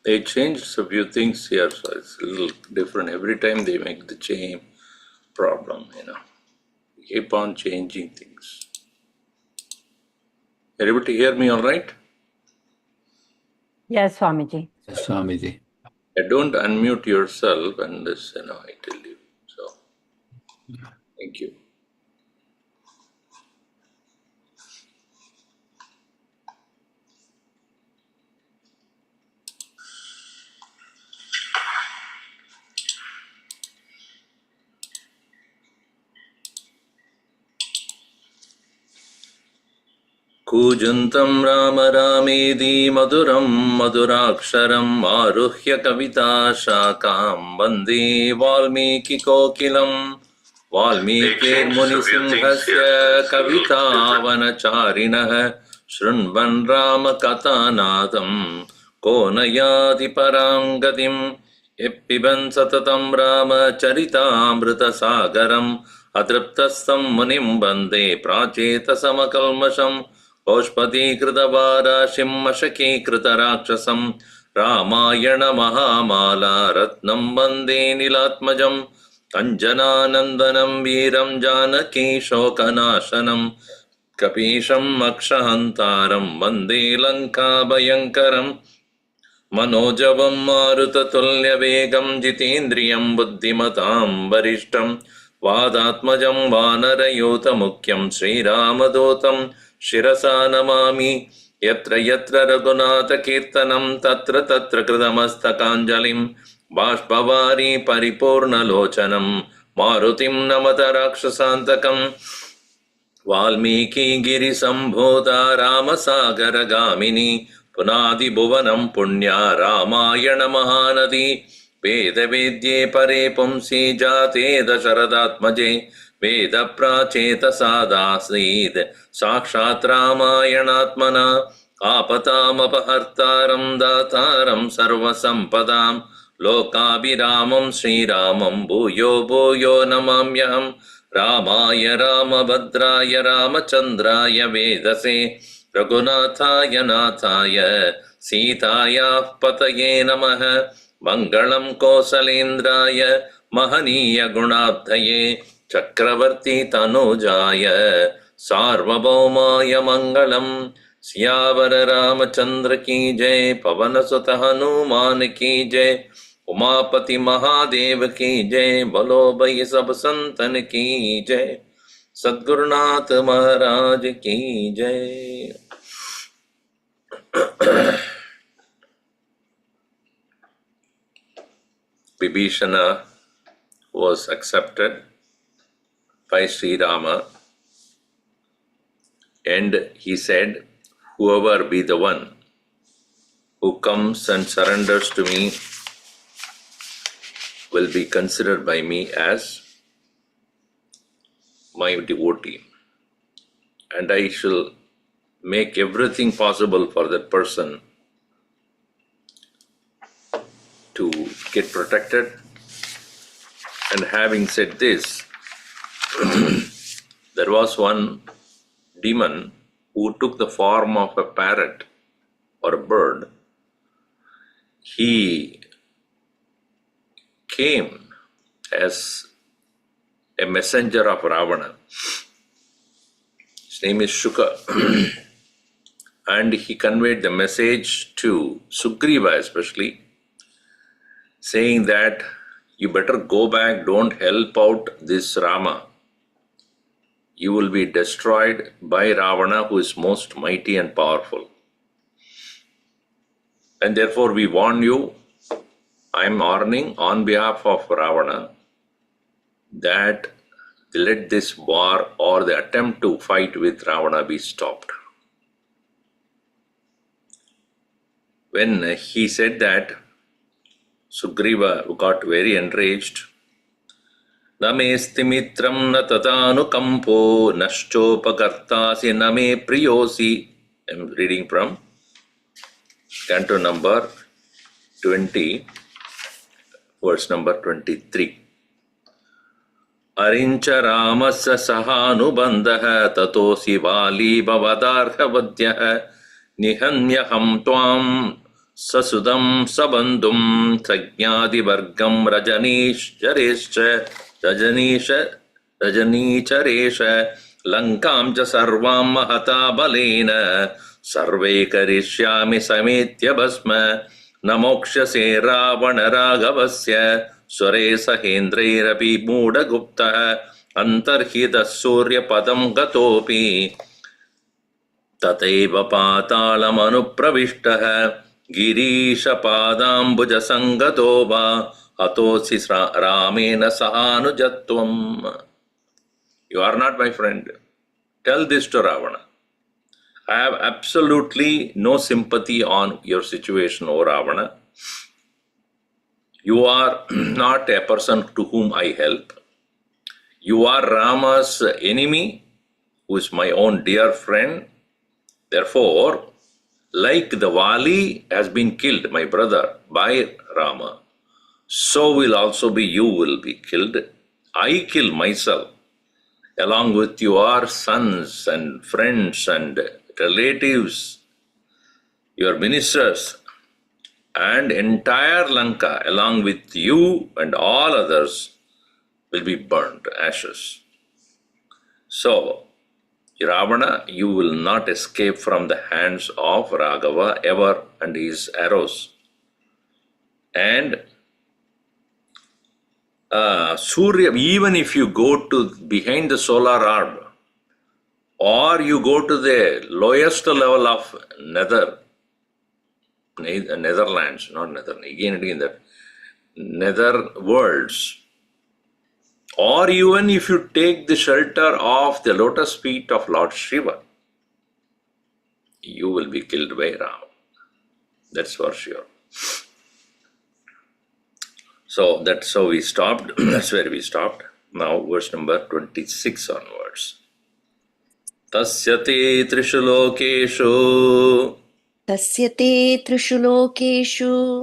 They changed a few things here, so it's a little different. Every time they make the same problem, Keep on changing things. Everybody hear me all right? Yes, Swamiji. Yes, Swamiji. Don't unmute yourself unless, I tell you. So, thank you. कूजन्तं Ram रामेति मधुरं मधुराक्षरम् आरुह्य कविता शाखां वन्दे वाल्मीकिकोकिलं वाल्मीकिर्मुनिसिंहस्य कवितावनचारिणः शृण्वन् रामकथानादं को न याति परां गतिम् यः पिबन् सततं रामचरितामृतसागरम् अतृप्तस्थं मुनिं वन्दे प्राचेतसमकल्मषम् औष्पदीकृतवाराशिं मशकीकृतराक्षसं रामायणमहामाला रत्नं वन्दे नीलात्मजम् अञ्जनानन्दनं वीरं जानकी शोकनाशनं कपीशम् अक्षहन्तारं वन्दे लङ्काभयङ्करम् मनोजवं मारुततुल्यवेगं जितेन्द्रियं बुद्धिमतां वरिष्ठं वादात्मजं वानरयूतमुख्यं श्रीरामदूतं शिरसा नमामि यत्र यत्र रघुनाथकीर्तनं तत्र तत्र कृतमस्तकाञ्जलिं बाष्पवारी परिपूर्णलोचनं मारुतिं नमत राक्षसान्तकं वाल्मीकिगिरिसम्भूता रामसागरगामिनी पुनादिभुवनं पुण्या रामायणमहानदी वेदवेद्ये परे पुंसि जाते दशरथात्मजे वेदप्राचेतसादासीद् साक्षात् रामायणात्मना आपतामपहर्तारं दातारं सर्वसम्पदां लोकाभिरामं श्रीरामं भूयो भूयो नमाम्यहम् रामाय रामभद्राय रामचन्द्राय वेदसे रघुनाथाय नाथाय सीतायाः पतये नमः मङ्गलं कौसलेन्द्राय महनीय गुणाब्धये चक्रवर्ती तनूजाय सार्वभौमाय मङ्गलं सियावर रामचंद्र की जय पवन सुत हनुमान की जय उमापति महादेव की जय बोलो भई सब संतन की जय सद्गुरुनाथ महाराज की जय। Vibhishana was accepted by Sri Rama, and he said, whoever be the one who comes and surrenders to me will be considered by me as my devotee, and I shall make everything possible for that person to get protected. And having said this, there was one demon who took the form of a parrot or a bird. He came as a messenger of Ravana. His name is Shuka. And he conveyed the message to Sugriva especially, saying that you better go back, don't help out this Rama. You will be destroyed by Ravana, who is most mighty and powerful. And therefore we warn you, I am warning on behalf of Ravana that let this war or the attempt to fight with Ravana be stopped. When he said that, Sugriva got very enraged. Na me stimitram na tatanukampo nashchopakartasi na me priyosi. I am reading from canto number 20, verse number 23. Arincha ramasya sahanubandha tatosi vali bhavadarha vadyah nihanyaham tvam Sasudam sabandum sajnadi vargam rajanicharesha lankam cha sarvam mahata balena sarve karishyami sametya basma namokshase ravana raghavasya sware sahendrairapi muda gupta antarhita surya padam gatopi तथैव पातालमनुप्रविष्टः गिरीशपादाम्बुजसङ्गतो वा हतोऽसि रामेण सहानुजत्वम्. You are not my friend. Tell this to Ravana. I have absolutely no sympathy on your situation, O Ravana. You are not a person to whom I help. You are Rama's enemy, who is my own dear friend. Therefore, like the Vali has been killed, my brother, by Rama, so will also be you will be killed. I kill myself along with your sons and friends and relatives, your ministers, and entire Lanka along with you and all others will be burnt to ashes. So, Ravana, you will not escape from the hands of Raghava ever and his arrows. And Surya, even if you go to behind the solar orb, or you go to the lowest level of Netherlands, not Nether, again that Nether worlds, or even if you take the shelter of the lotus feet of Lord Shiva, you will be killed by Rama. That's for sure. So that's how we stopped. That's where we stopped. Now verse number 26 onwards. Tasya te trishu lokeshu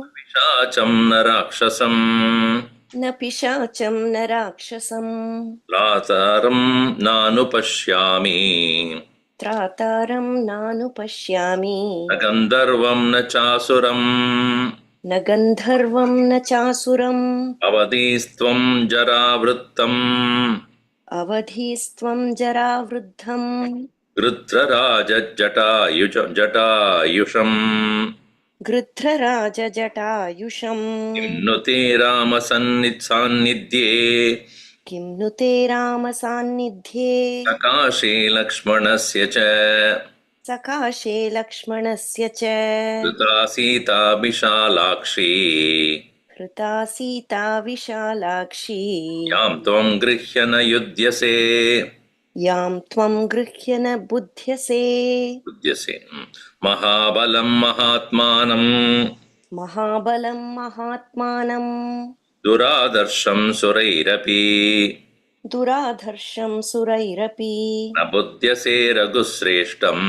Pishacham na rakshasam न पिशाचं न राक्षसम् Lataram nanupashyami त्रातारं नानुपश्यामि Gandharvam na chasuram न गन्धर्वं न चासुरम् Avadistvam jaravrittam अवधीस्त्वं जरावृद्धम् Grithrajajatayusham गृध्रराजजटायुषम् Nute Rama sannidhye किं नु ते रामसान्निध्ये Sakashe Lakshmanasya cha सकाशे लक्ष्मणस्य च Dhruta Sita Vishalakshi हृता Sita Vishalakshi Yam Tvam Grihyana Yudhyase यां त्वं गृह्य न बुध्यसे Yudhyase Mahabalam Mahatmanam महाबलं महात्मानं Duradarsham Surairapi दुराधर्षं सुरैरपि Nabudhyase Ragusreshtam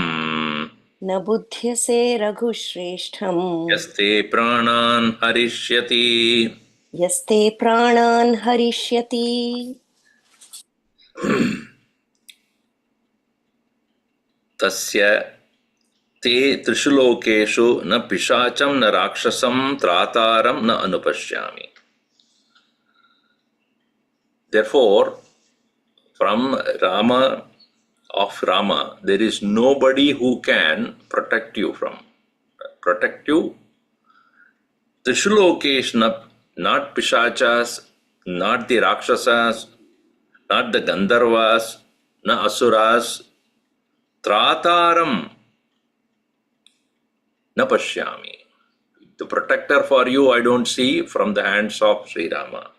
न बुध्यसे रघुश्रेष्ठम् Yaste Pranan Harishyati यस्ते प्राणान् हरिष्यति Tasya te trishu lokeshu na pishacham na rakshasam trataram na anupashyami. Therefore, from Rama, there is nobody who can protect you. Trishu lokeshu, not pishachas, not the rakshasas, not the gandharvas, na asuras, Trataram na pashyami. The protector for you I don't see from the hands of Sri Rama.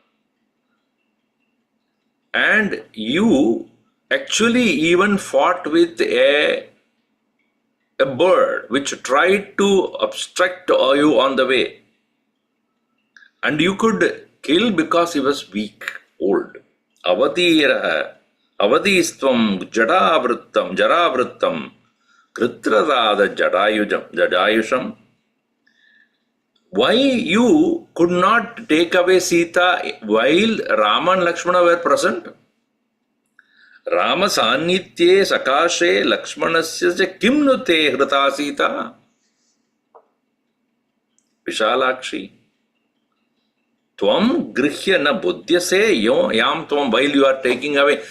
And you actually even fought with a bird which tried to obstruct you on the way. And you could kill because he was weak, old. Avadistvam jaravrittam kritrarada jadayusham. Why you could not take away Sita while Rama and Lakshmana were present? Rama sannidhye sakashe Lakshmanasya kim nu te hrita Sita. Vishalakshi. Tvam grihya na buddhyase yam tvam, while you are taking away.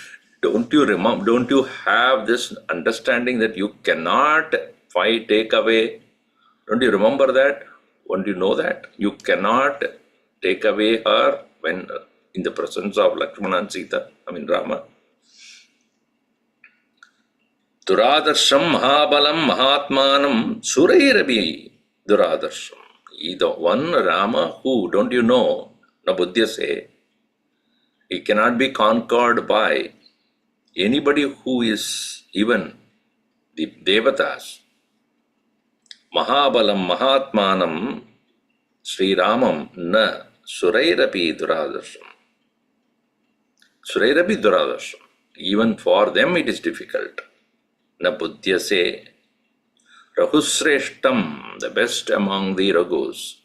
Don't you remember? Don't you have this understanding that you cannot take away? Don't you remember that? Don't you know that? You cannot take away her when in the presence of Lakshmana and Sita, Rama. Duradarsham Mahabalam Mahatmanam Surairabi Duradarsham. The one Rama who, don't you know, na buddhyase, he cannot be conquered by anybody who is even the Devatas. Mahabalam Mahatmanam Sri Ramam na Surairapi Duradarsham. Surairapi Duradarsham. Even for them it is difficult. Na buddhyase Rahusreshtam, the best among the Raghus.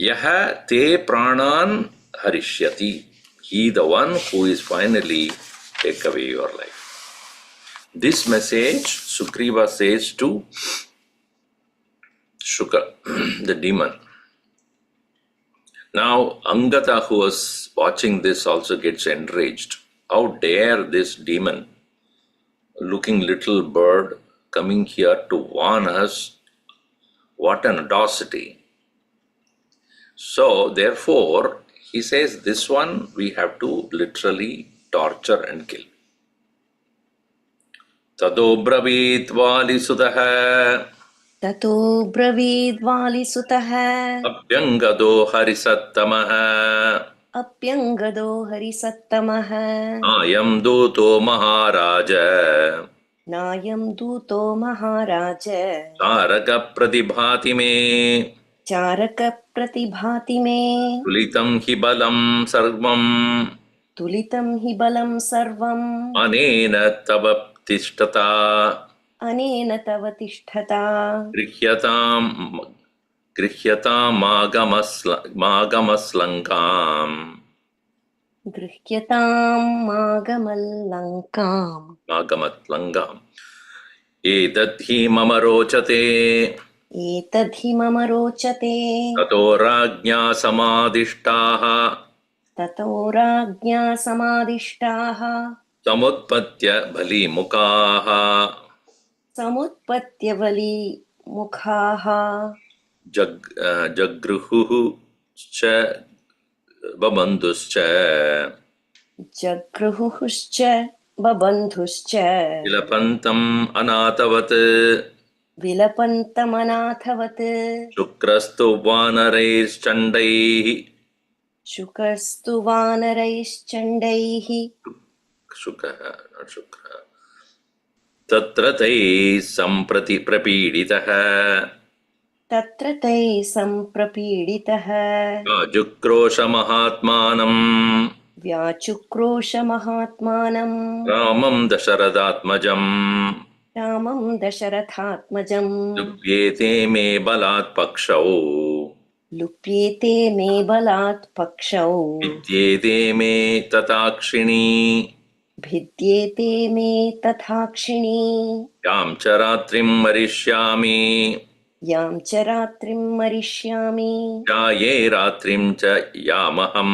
Yaha te pranan harishyati. He, the one who is finally take away your life. This message Sugriva says to Shuka, the demon. Now Angada, who was watching this, also gets enraged. How dare this demon, looking little bird, coming here to warn us? What an audacity. So therefore, he says, this one we have to literally torture and kill. Tado bravit valisudaha ततो ब्रवीद्वालिसुतः apyangado harisattamaha अप्यङ्गदो हरिसत्तमः ayam duto maharaja नायं दूतो महाराज Saarga pratibhati me चारकप्रतिभाति मे tulitam hi balam sarvam तुलितं हि बलं सर्वम् anena tava tishtata अनेन तव तिष्ठता Grihyatam magamaslankam. गृह्यतां मागमल्लङ्काम् Magamatlangam. Etadhi mama rochate. एतद्धि मम रोचते Tato rajña samadishtaha. ततो राज्ञा समादिष्टाः Samutpatya bali mukaha. समुत्पत्त्यवली मुखाः Jagruhu cha babandhuscha. जगृहुश्च बबन्धुश्च Ilapantam anatavat. विलपन्तमनाथवत् Shukrastu vanaraischandaihi. शुकस्तु वानरैश्चण्डैः Shukaha, not Shukra. Tatra tai samprati prapiditaha. तत्र तैः सम्प्रपीडितः Jukrosha mahatmanam. व्याचुक्रोशमहात्मानम् Ramam dasharatmatmajam. रामं दशरथात्मजम् Lupyete me balat pakshau. लुप्येते मे बलात् पक्षौ Vidyete me tatakshini. भिद्येते मे तथाक्षिणी Yam charatrim marishyami. यां च रात्रिं मरिष्यामि Jaye ratrim cha yamaham.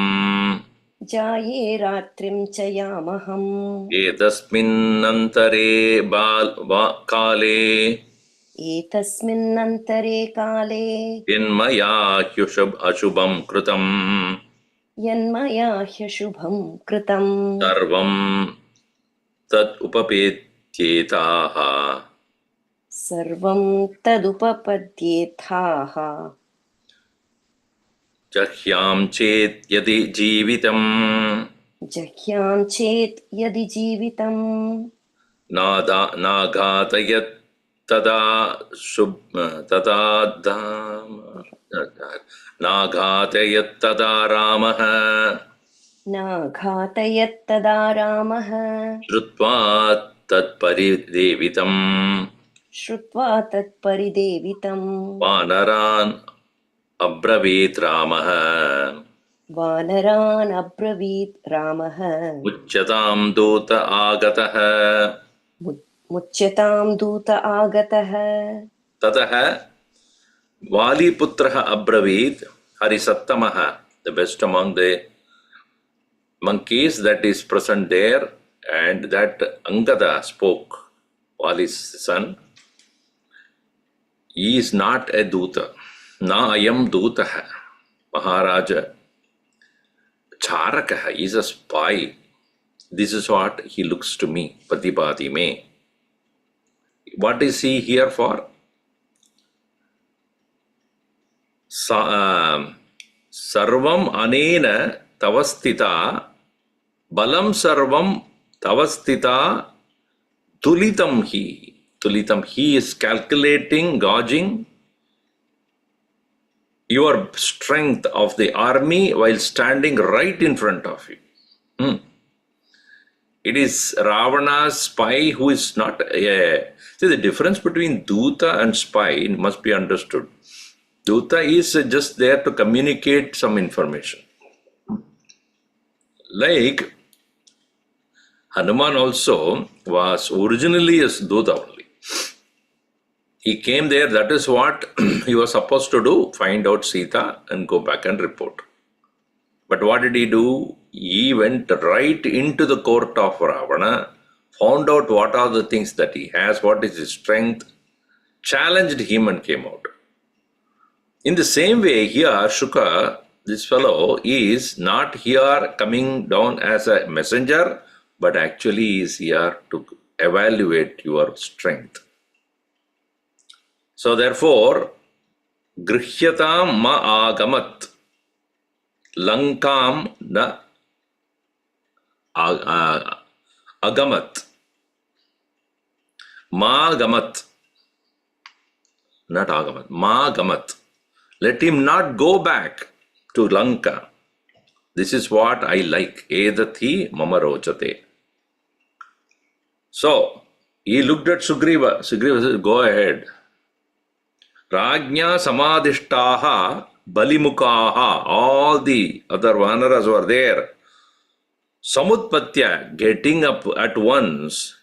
जाये रात्रिं च यामहम् Etasminnantare kale. एतस्मिन्नन्तरे काले Yenmaya ashubham kritam. यन्मया ह्यशुभं कृतम् Sarvam tat upapetyetaha. सर्वं तदुपपद्येथाः Jahyam chet yadi jeevitam. जह्यां चेत् यदि जीवितं Naghatayat tada Naghatayat tada Ramaha. नाघातयत्तदा रामः Shrutva tat paridevitam. श्रुत्वा तत्परिदेवितं Vanaran abravit Ramaha. वानरान् अब्रवीत् रामः Uchyatam dota agataha. मुच्यतां दूत आगतः Tataha Vali Putraha Abravit Harisattamaha, the best among the monkeys that is present there, and that Angada spoke, Vali's son, he is not a Duta. Na ayam Dutaha, Maharaja. Charakaha is a spy. This is what he looks to me, Patipati me. What is he here for? Sarvam anena tavastita, balam sarvam tavastita, tulitam he. Tulitam, he is calculating, gauging your strength of the army while standing right in front of you. It is Ravana's spy who is not a... See, the difference between Duta and spy must be understood. Duta is just there to communicate some information. Like Hanuman also was originally a Duta only. He came there, that is what he was supposed to do, find out Sita and go back and report. But what did he do? He went right into the court of Ravana, found out what are the things that he has, what is his strength, challenged him and came out. In the same way, here, Shuka, this fellow, is not here coming down as a messenger, but actually is here to evaluate your strength. So therefore, Grihyatam ma agamat, Lankam na agamat, ma gamat, not agamat, ma gamat. Let him not go back to Lanka. This is what I like. Edathi mama rochate. So, he looked at Sugriva. Sugriva said, go ahead. Rajnya samadhishtaha balimukaha. All the other vanaras were there. Samutpatya, getting up at once.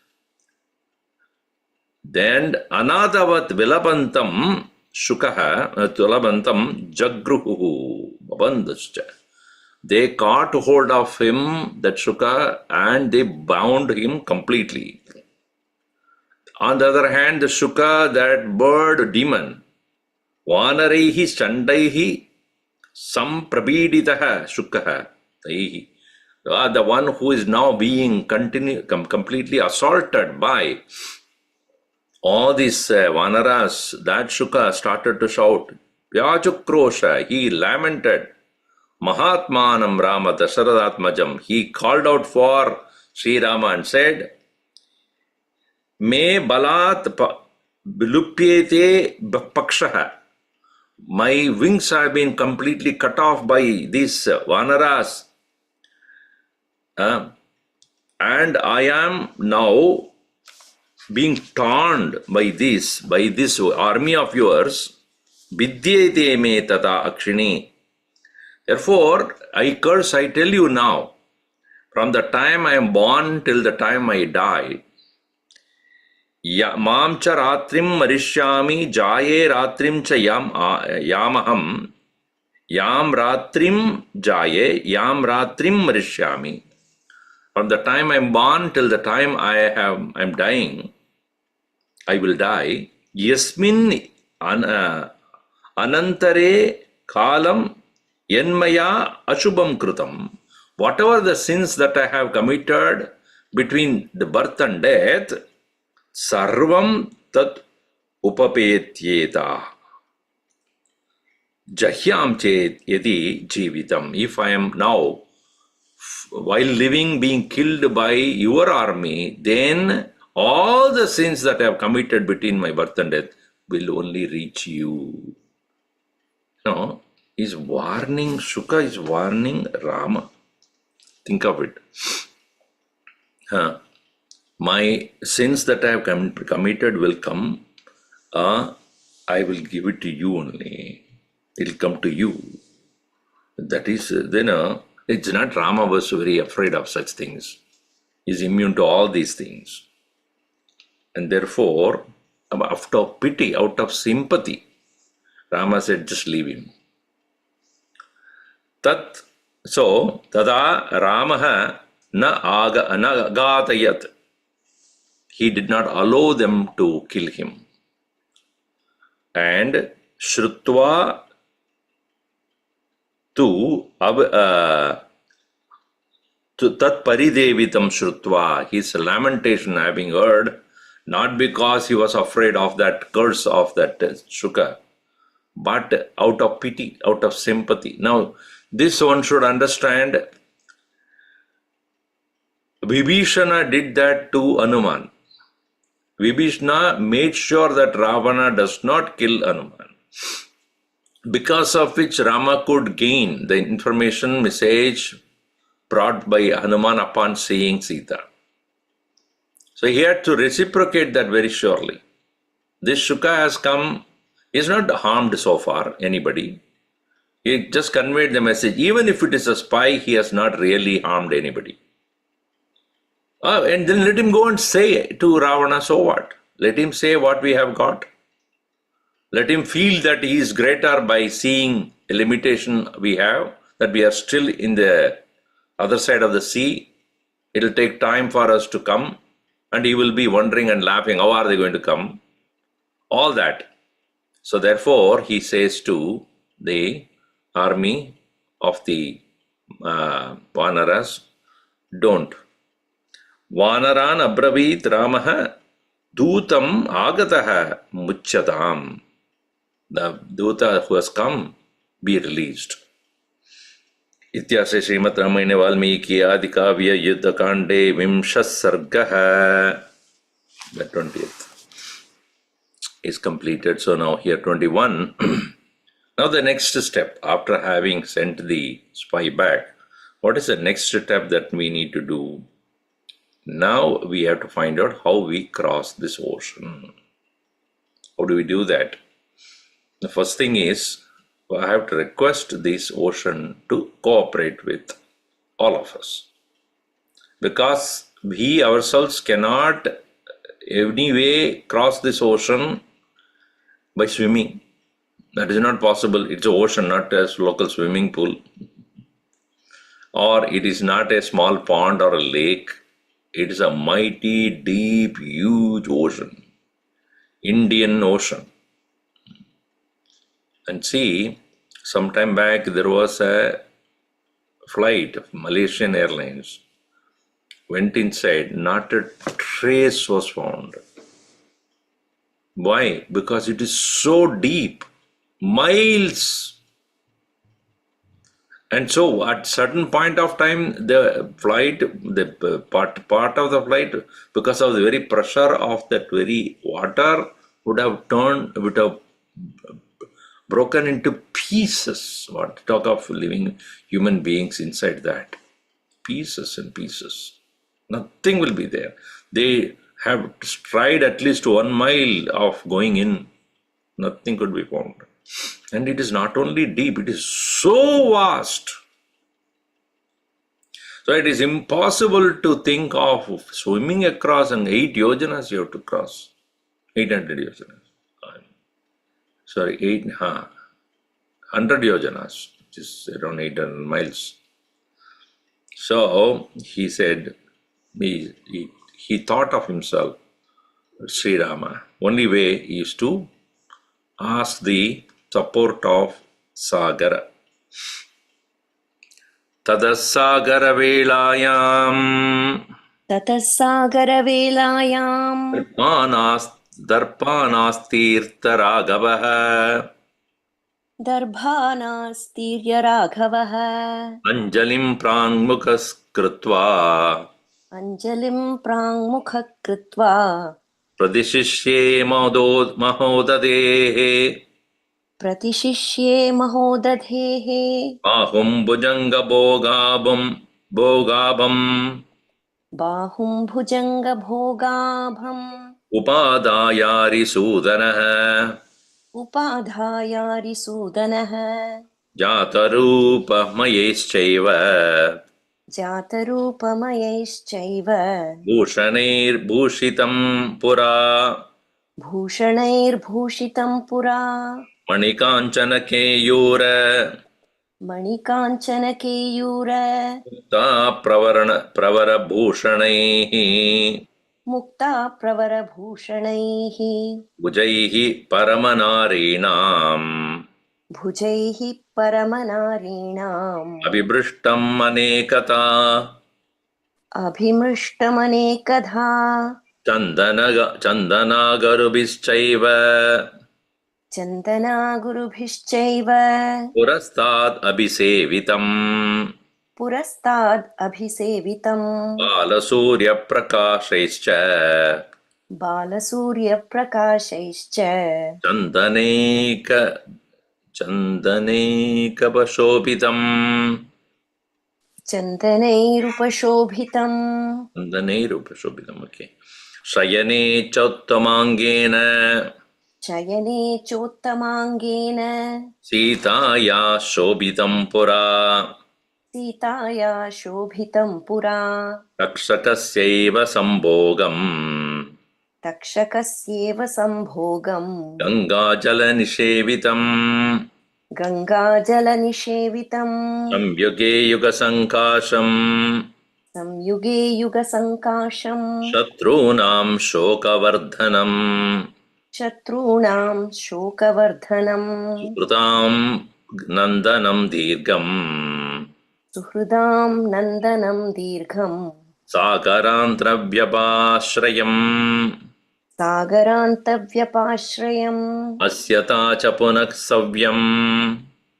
Then anadavat vilapantam shukaha vilapantam jagruhu babandascha. They caught hold of him, that Shuka, and they bound him completely. On the other hand, the Shuka, that bird demon, Vanaraihi Chandaihi Samprabiditaha Shukaha, the one who is now being completely assaulted by all these Vanaras, that Shuka started to shout, Vyachukrosha, he lamented, Mahatmanam Rama Dasaradatmajam, he called out for Sri Rama and said, Me balat lupyete pakshaha. My wings have been completely cut off by these Vanaras. And I am now being torn by this army of yours. Vidyete me tata akshini. Therefore, I curse, I tell you now, from the time I am born till the time I die, Mam cha ratrim marishyami jaye ratrim cha yamaham yam ratrim jaye yam ratrim marishyami. From the time I am born till the time I am dying, I will die. Yasmin anantare kalam Yenmaya ashubam krutam. Whatever the sins that I have committed between the birth and death, sarvam tat upapetyeta. Jahyam chet yadi jivitam. If I am now, while living, being killed by your army, then all the sins that I have committed between my birth and death will only reach you. No. Is warning, Shuka is warning Rama. Think of it. My sins that I have committed will come. I will give it to you only. It will come to you. That is, then it's not Rama was very afraid of such things. He is immune to all these things. And therefore, out of pity, out of sympathy, Rama said, just leave him. So, tada Ramaha na agatayat. He did not allow them to kill him. And Shrutva tu tat paridevitam Shrutva, his lamentation having heard, not because he was afraid of that curse of that Shuka, but out of pity, out of sympathy. Now, this one should understand, Vibhishana did that to Hanuman. Vibhishana made sure that Ravana does not kill Hanuman, because of which Rama could gain the information message brought by Hanuman upon seeing Sita. So he had to reciprocate that very surely. This Shuka has come, he has not harmed so far anybody. He just conveyed the message. Even if it is a spy, he has not really harmed anybody. And then let him go and say to Ravana, so what? Let him say what we have got. Let him feel that he is greater by seeing a limitation we have, that we are still in the other side of the sea. It will take time for us to come, and he will be wondering and laughing, how are they going to come? All that. So therefore, he says to the army of the Vanaras, don't. Vanaran abravit Ramaha Dutam agataha muchatam. The Duta who has come, be released. Ityase Srimad Ramayane Valmiki Adikavya Yuddhakande Sarga. The 20th is completed. So now here 21. Now the next step, after having sent the spy back, what is the next step that we need to do? Now we have to find out how we cross this ocean. How do we do that? The first thing is, I have to request this ocean to cooperate with all of us. Because we ourselves cannot anyway cross this ocean by swimming. That is not possible. It's an ocean, not a local swimming pool. Or it is not a small pond or a lake. It is a mighty, deep, huge ocean. Indian Ocean. And see, some time back there was a flight of Malaysian Airlines. Went inside, not a trace was found. Why? Because it is so deep, miles. And so at certain point of time, the flight, the part of the flight, because of the very pressure of that very water, would have broken into pieces. What talk of living human beings inside that? Pieces and pieces. Nothing will be there. They have tried at least 1 mile of going in. Nothing could be found. And it is not only deep, it is so vast. So it is impossible to think of swimming across, and 8 yojanas you have to cross. 800 yojanas. 100 yojanas, which is around 800 miles. So he said, he thought of himself, Sri Rama, only way is to ask the support of Saagara. Tadasagara velayam Tatah Saagara velayam darpanastirtha raghavah Darbhanastirya Raghavah anjalim prangmukhas krutva Anjalim Prangmukha Kritva pradishishye mahodadehe Pratishishye Mahodadhehe ahum bhujanga bhogabham Bahum Bhujanga Bhogabham upadayari sudanah Upadhayari Sudanah jatarupa mayeschaiva Jatarupamayaishchaiva bhushanir bhushitam pura Bhushanairbhushitam Pura Manikanchana Keyura मणिकाञ्चनकेयूर Ta Pravara Bhushanaihi Mukta प्रवरभूषणैः Bujaihi Paramanarinam भुजैः परमनारीणाम् Abhibrishtam Anekata अभिमृष्टमनेकधा Chandanagarubhischaiva चन्दनागुरुभिश्चैव Purastad Abhisevitam पुरस्ताद् अभिसेवितम् Balasurya Prakashaischa बालसूर्यप्रकाशैश्च Chandaneka Chandanekapashobhitam चन्दनैरुपशोभितम् Chandanekapashobhitam, okay. Shayane Chauttamangena शयने चोत्तमाङ्गेन Sitaya Shobhitam Pura सीताया शोभितं पुरा Takshakasyaiva Sambhogam तक्षकस्येव सम्भोगम् Gangajala Nishevitam गङ्गाजलनिषेवितम् Samyuge Yuga Sankasham संयुगे युगसङ्काशम् Shatrunam Shokavardhanam शत्रूणां शोकवर्धनम् Supratam Nandanam Dirgam सुहृदां नन्दनं दीर्घम् Sakarantravyapashrayam सागरान्तव्यपाश्रयम् Asyata Chapunak Savyam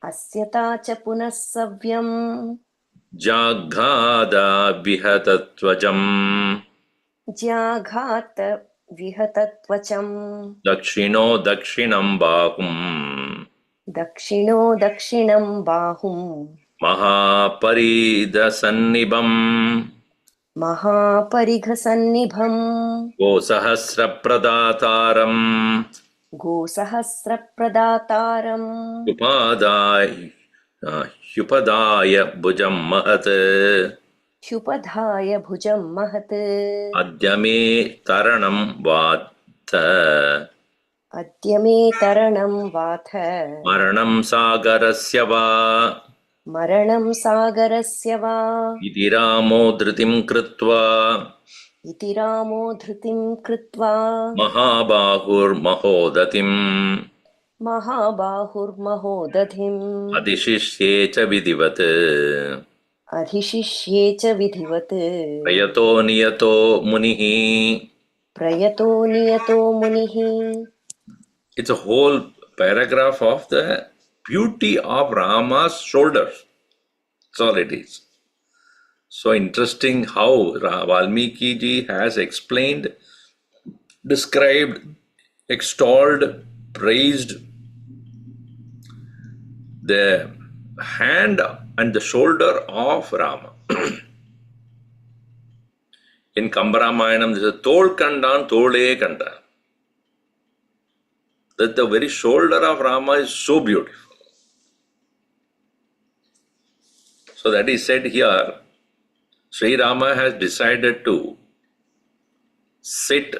अस्यता च पुनः सव्यम् Jaghada Vihatatvajam ज्याघात विहतत्वचम् Dakshino Dakshinam Bahum दक्षिणो दक्षिणं बाहुम् Mahaparidasannibam महापरिघसन्निभम् Gosahasrapradataram गोसहस्रप्रदातारम् Hyupadaya Bhujam Mahat ह्युपधाय भुजं महत् Adyame Taranam Vata अद्य मे तरणं वाथ Maranam Sagarasya Va मरणं सागरस्य वा Idiramo Dhritim Kritva इति रामो धृतिं कृत्वा Mahabahur Mahodatim महाबाहुर्महोदधिम् Adishishye cha Vidivat अधिशिष्ये च विधिवत् Prayato Niyato Munihi. प्रयतो नियतो मुनिः It's a whole paragraph of the beauty of Rama's shoulders. That's all it is. So interesting how Valmiki ji has explained, described, extolled, praised the hand and the shoulder of Rama. In Kambaramayanam, there is a Tol Kandan, Tole Kandan. That the very shoulder of Rama is so beautiful. So that is said here, Sri Rama has decided to sit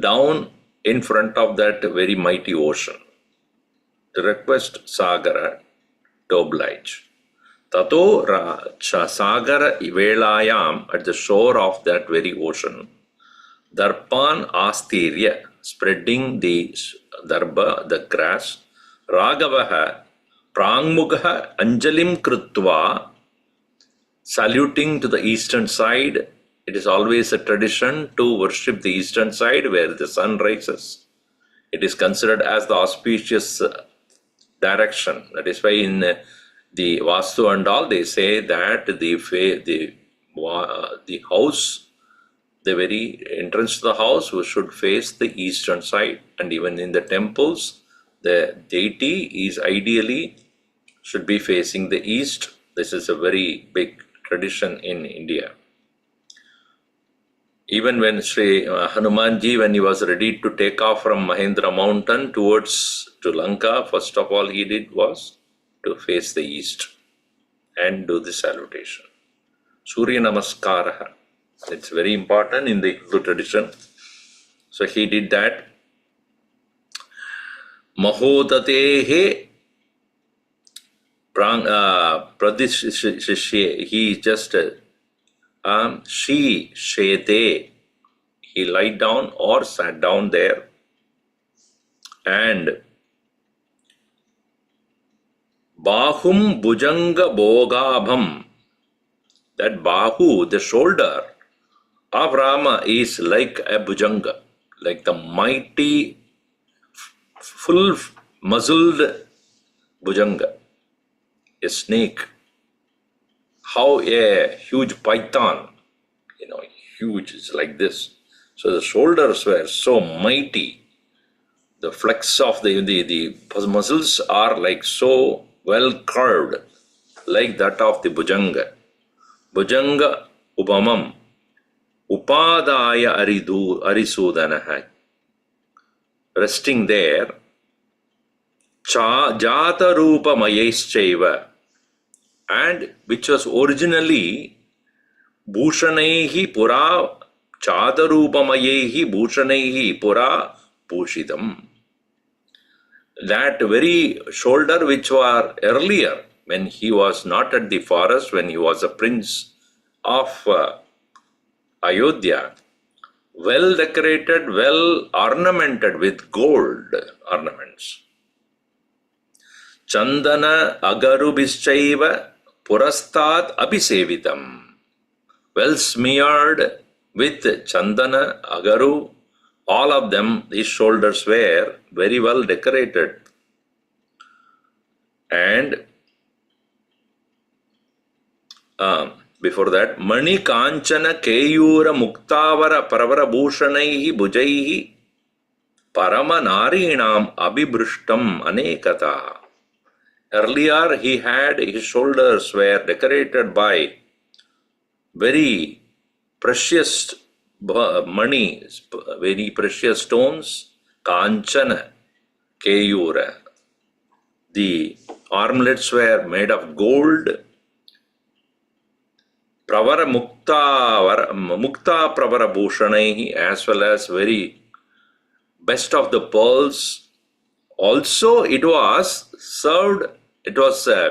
down in front of that very mighty ocean to request Saagara to oblige. Tato Saagara Velayam, at the shore of that very ocean, Darpan Astirya, spreading the darba, the grass, Ragavaha, Prangmugha Anjalim Krutva, saluting to the eastern side. It is always a tradition to worship the eastern side where the sun rises. It is considered as the auspicious direction. That is why in the Vastu and all, they say that the house, the very entrance to the house should face the eastern side. And even in the temples, the deity is ideally should be facing the east. This is a very big tradition in India. Even when Sri Hanumanji, when he was ready to take off from Mahendra mountain to Lanka, first of all he did was to face the east and do the salutation. Surya Namaskara. It's very important in the Hindu tradition. So he did that. Mahodatehe pradishishye. He just she shete. He lied down or sat down there, and bahum bhujanga bhogabham. That bahu, the shoulder of Rama, is like a bhujanga, like the mighty, full muzzled bhujanga, a snake. How a huge python, huge, it's like this. So the shoulders were so mighty. The flex of the muscles are like so well curved, like that of the bhujanga. Bhujanga upamam upadaya arisudanaha. Resting there, jata rupa mayeschaiva, and which was originally bhushanaihi pura jata rupa mayehi bhushanaihi pura bhushitam. That very shoulder which was earlier, when he was not at the forest, when he was a prince of Ayodhya, well decorated, well ornamented with gold ornaments. Chandana agarubhischaiva purastat abhisevitam. Well smeared with chandana, agaru, all of them, his shoulders were very well decorated. And before that, Mani Kanchana Keyura Muktavara Paravara Bhushanaihi Bhujaihi Parama Narinam Abhibrishtam Anekata. Earlier he had, his shoulders were decorated by very precious money, very precious stones, Kanchana Keyura. The armlets were made of gold. Pravara Mukta Pravara Bhushanaihi, as well as very best of the pearls. Also, it was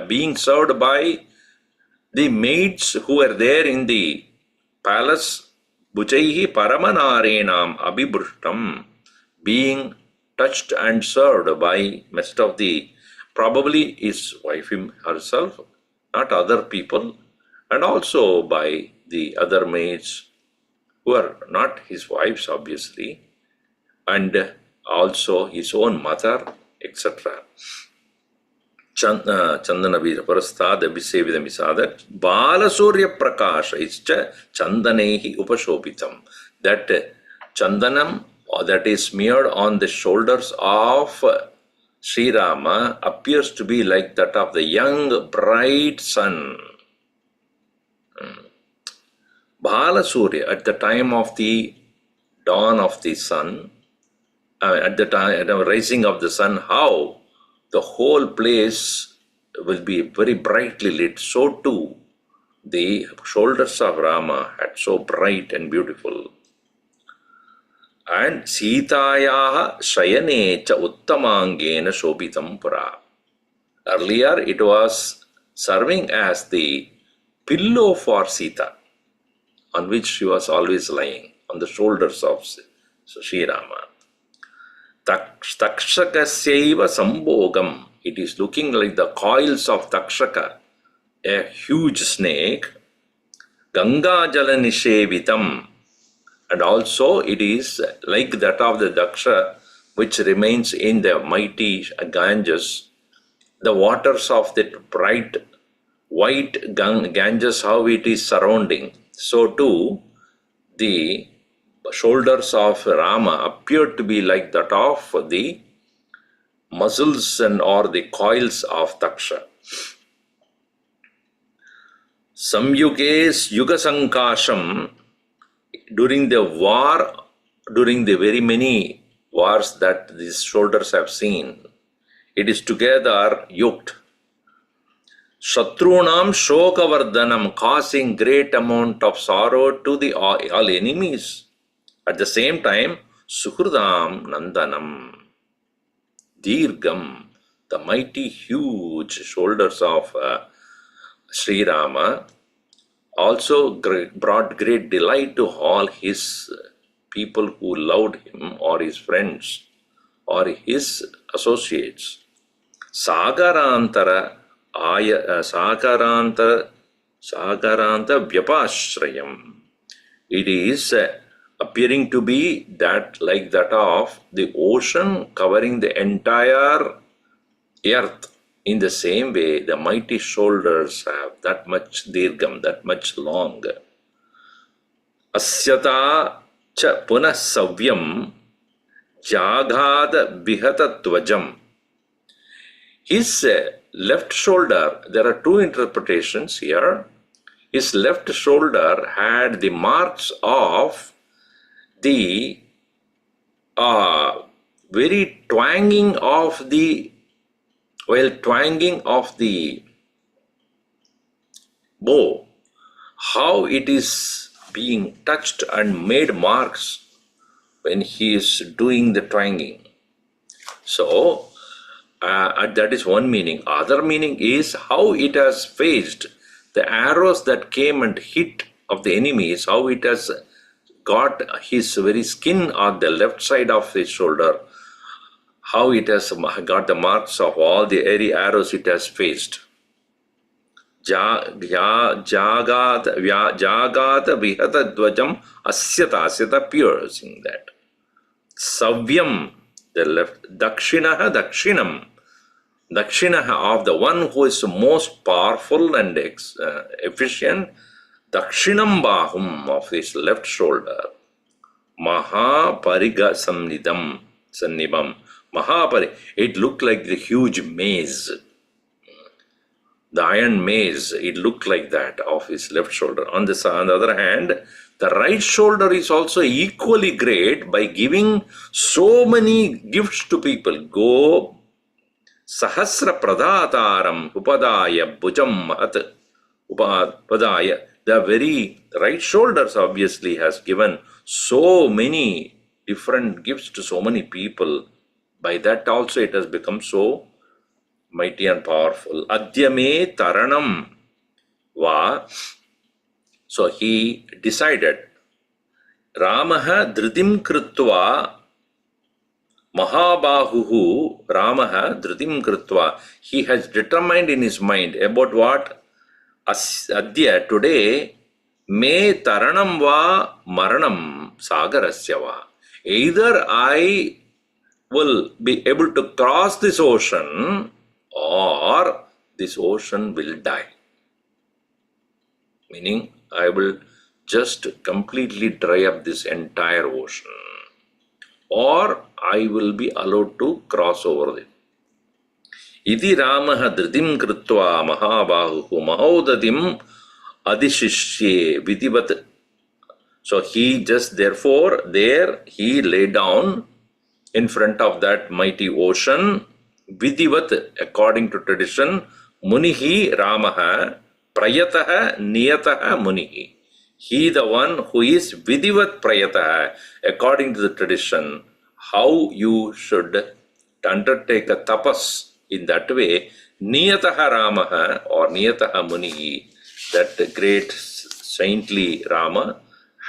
being served by the maids who were there in the palace. Bhujaihi Paramanarenam Abhibrishtam, being touched and served by most of the, probably his wife herself, not other people, and also by the other maids who are not his wives, obviously, and also his own mother, etc. Chandana Vira Parastad Abhisevidam Isadat Bala Surya Prakasha ischa Chandanehi Upashopitam. That Chandanam, that is smeared on the shoulders of Sri Rama, appears to be like that of the young bright sun. Bala Surya, at the time of the dawn of the sun, at the rising of the sun, how the whole place will be very brightly lit. So too, the shoulders of Rama had so bright and beautiful. And Sitayaha Shayane cha Uttamangena Shobhitam Pura. Earlier it was serving as the pillow for Sita, on which she was always lying, on the shoulders of Sri Rama. Takshakasyaiva Sambhogam. It is looking like the coils of Takshaka, a huge snake. Ganga Jala Nishevitam. And also it is like that of the Daksha, which remains in the mighty Ganges. The waters of that bright white Ganges, how it is surrounding. So too, the shoulders of Rama appeared to be like that of the muscles or the coils of Daksha. Samyuges Yuga Sankasham, during the war, during the very many wars that these shoulders have seen, it is together yoked. Shatrunam Shokavardhanam, causing great amount of sorrow to the all enemies. At the same time, Suhridam Nandanam, Dirgam, the mighty huge shoulders of Sri Rama, also brought great delight to all his people who loved him, or his friends, or his associates. Sagarantara Sagaranta Vyapashrayam. It is appearing to be that like that of the ocean covering the entire earth. In the same way, the mighty shoulders have that much dirgam, that much long. Asyata cha punah savyam jagad vihata tvajam. His left shoulder, there are two interpretations here. His left shoulder had the marks of the very twanging of the, while twanging of the bow, how it is being touched and made marks when he is doing the twanging. So, that is one meaning. Other meaning is how it has phased the arrows that came and hit of the enemies, how it has got his very skin on the left side of his shoulder, how it has got the marks of all the airy arrows it has faced. Jagad vihata dvajam asyata piercing that. Savyam, the left, dakshinam, of the one who is most powerful and efficient, dakshinam bahum, of his left shoulder, mahapariga sannibam, it looked like the huge maze, the iron maze, it looked like that of his left shoulder. On the other hand, the right shoulder is also equally great by giving so many gifts to people. Go Sahasra Pradataram Upadaya Bhujam Mahat Upadaya. The very right shoulders obviously has given so many different gifts to so many people. By that also it has become so mighty and powerful. Adyame Taranam Va. So he decided, Ramaha Dhritim Krutva Mahabahuhu Ramaha Dhritim Krutva. He has determined in his mind about what? Adya, today, Me Taranam Va Maranam Sagarasya Va. Either I will be able to cross this ocean or this ocean will die. Meaning, I will just completely dry up this entire ocean, or I will be allowed to cross over it. Iti Ramaha Dhritim Krutva Mahabahu Mahodatim Adishishye Vidivat. So he just therefore there he lay down in front of that mighty ocean, Vidivat, according to tradition, Munihi Ramaha Prayataha Niyataha Munihi. He, the one who is Vidivat Prayataha, according to the tradition, how you should undertake a tapas in that way. Niyataha Ramaha or Niyataha Munihi, that great saintly Rama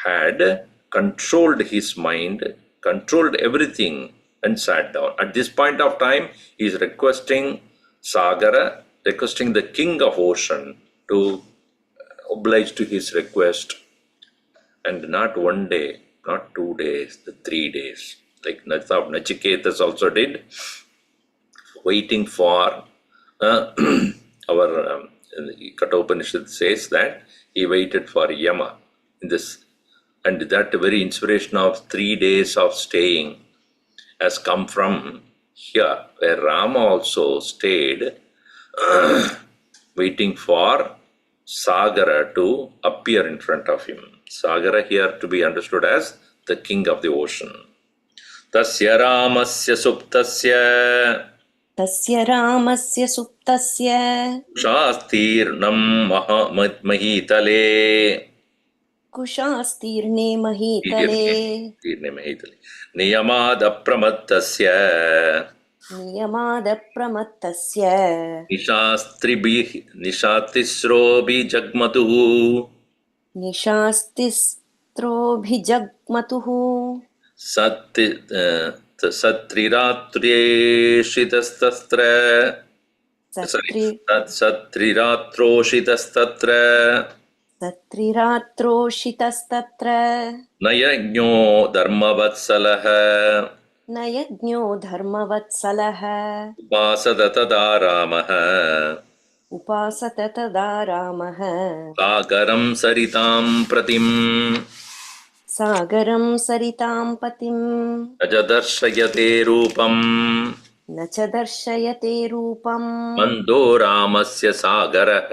had controlled his mind, controlled everything and sat down. At this point of time, he is requesting Sagara, requesting the king of ocean to oblige to his request. And not one day, not 2 days, the 3 days, like Nachiketas also did, waiting for our Kathopanishad says that he waited for Yama in this, and that very inspiration of 3 days of staying has come from here, where Rama also stayed waiting for Sagara to appear in front of him. Sagara here to be understood as the king of the ocean. Tasya Ramasya Suptasya Tasya Ramasya Suptasya Shastirnam Mahitale Kushastirne Mahitale Niyamad Apramattasya नियमादप्रमत्तस्य निशास्त्रिस्रोऽभिजग्मतुः निशास्तिस्त्रोभिजग्मतुः सत्रिरात्र्येषितस्तत्र सत्रि सत्रिरात्रोषितस्तत्र सत्रिरात्रोषितस्तत्र न यज्ञो धर्मवत्सलः न यज्ञो धर्मवत्सलः उपासत तदा रामः उपासत तदा रामः सागरं सरितां प्रतिम् सागरं सरितां पतिं अजदर्शयते रूपम् न च दर्शयते रूपम् मन्दो रामस्य सागरः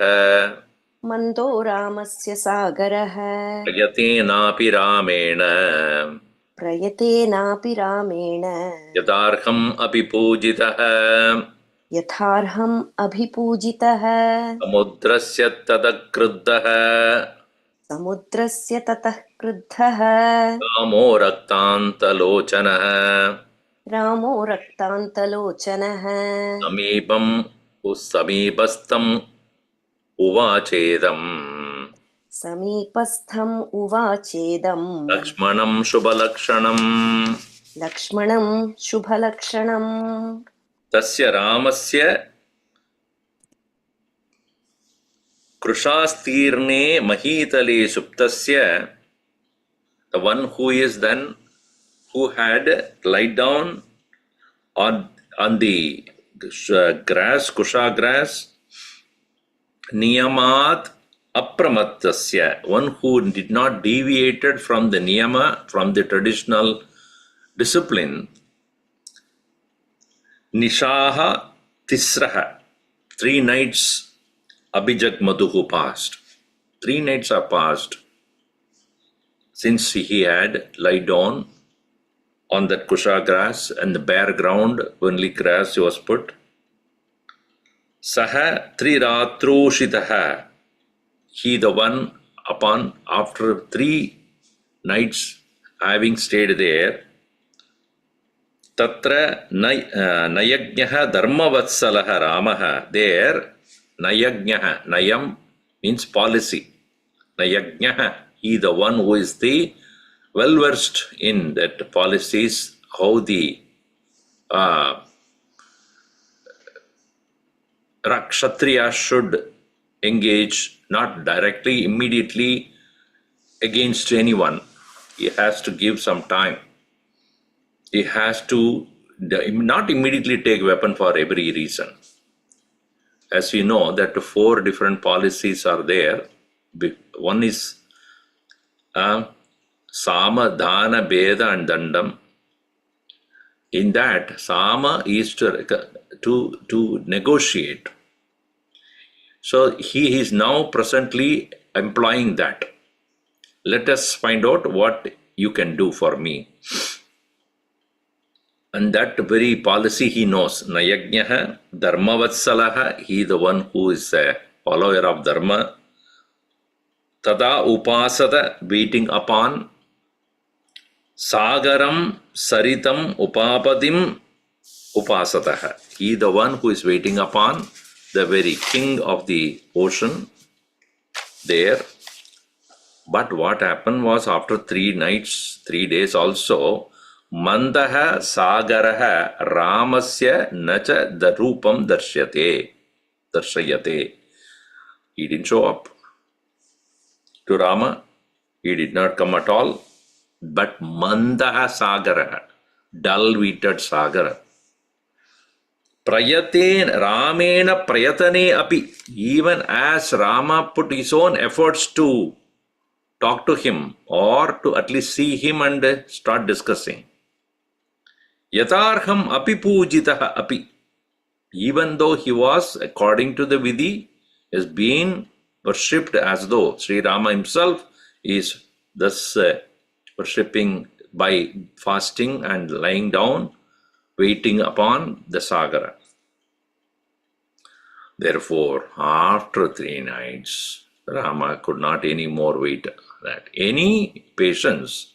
मन्दो रामस्य सागरः प्रयतेनापि रामेण प्रयतेनापि रामेण यदार्हम् अपि पूजितः यथार्हम् अभिपूजितः समुद्रस्य तदक्रुद्धः समुद्रस्य ततः क्रुद्धः रामो रक्तान्तलोचनः रामो रक्तान्तलोचनः समीपस्थम् उवाचेदम् समीपस्थम् उवाचेदम् लक्ष्मणं शुभलक्षणम् लक्ष्मणं शुभलक्षणम् तस्य रामस्य कृशास्तीर्णे महीतले सुप्तस्य the one who is then who had lied down on the grass, kusha grass, niyamat apramattasya, one who did not deviated from the niyama, from the traditional discipline. Nishaha tisraha, 3 nights abhijagmaduhu passed. 3 nights are passed since he had lied down on that kusha grass and the bare ground, only grass was put. Saha triratroshitaha, he the one upon after 3 nights having stayed there. Tatra nayajnaha dharmavatsalah ramaha, there nayajnaha, nayam means policy. Nayajnaha, he the one who is the well versed in that policies, how the Kshatriya should engage, not directly, immediately against anyone. He has to give some time. He has to not immediately take weapon for every reason. As we know that 4 different policies are there. One is Sama, Dana, Beda and Dandam. In that, Sama is to negotiate. So he is now presently employing that. Let us find out what you can do for me. And that very policy he knows. Nayajnaha, Dharmavatsalaha, he the one who is a follower of Dharma. Tada upasada, waiting upon. Sagaram saritam upapadim upasataha, he the one who is waiting upon the very king of the ocean there. But what happened was after 3 nights, 3 days also, mandaha sagaraha ramasya nacha darupam darshayate. He didn't show up to Rama. He did not come at all. But mandaha sagaraha, dull-witted sagara. Prayate Ramena prayatane api, even as Rama put his own efforts to talk to him or to at least see him and start discussing. Yatarham api pujitaha api, even though he was, according to the vidhi, is being worshipped as though Sri Rama himself is thus worshipping by fasting and lying down, waiting upon the Sagara. Therefore, after 3 nights, Rama could not any more wait. That any patience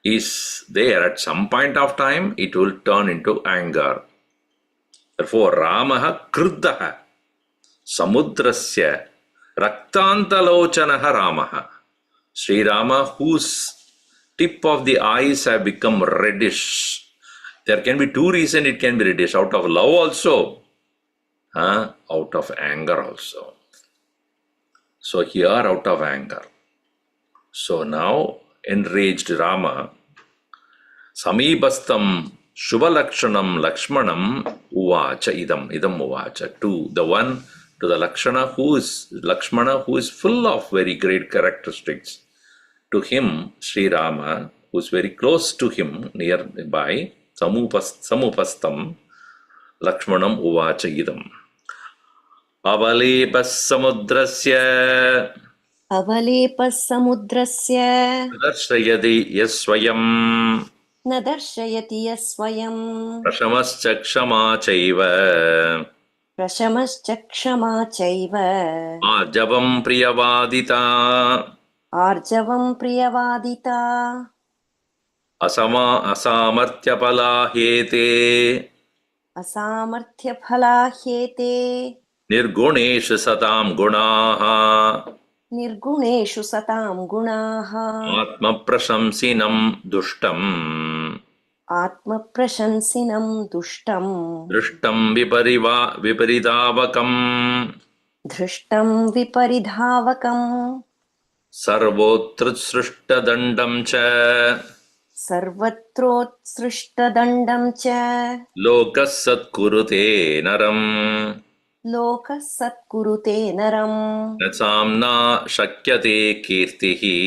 is there, at some point of time, it will turn into anger. Therefore, Ramaha Kruddhaha Samudrasya Raktantalochanaha Ramaha. Sri Rama, whose tip of the eyes have become reddish. There can be two reasons it can be reddish. Out of love also. Out of anger also. So here out of anger. So now enraged Rama, Samibastam Shubhalakshanam Lakshmanam Uvacha idam Uvacha. To the one, to the Lakshmana who is full of very great characteristics. To him, Sri Rama, who is very close to him, nearby, Samupastam Lakshmanam Uvacha idam. Avalepas samudrasya अवलेपः समुद्रस्य darshayati yasvayam न दर्शयति यः स्वयम् prashamascha kshama chaiva प्रशमश्च क्षमा चैव ajavam priyavadita आर्जवम् प्रियवादिता asamartya hete असामर्थ्यफला ह्येते nirguneshu satam gunaha निर्गुणेषु सताम् गुणाः atma prashamsinam dushtam आत्मप्रशंसिनम् दुष्टम् drishtam viparidavakam धृष्टम् विपरिधावकम् sarvotrutsrishtadandam cha सर्वत्रोत्सृष्टदण्डम् च lokas satkurute naram लोकः सत्कुरुते नरम् nasamna shakyate kirtihi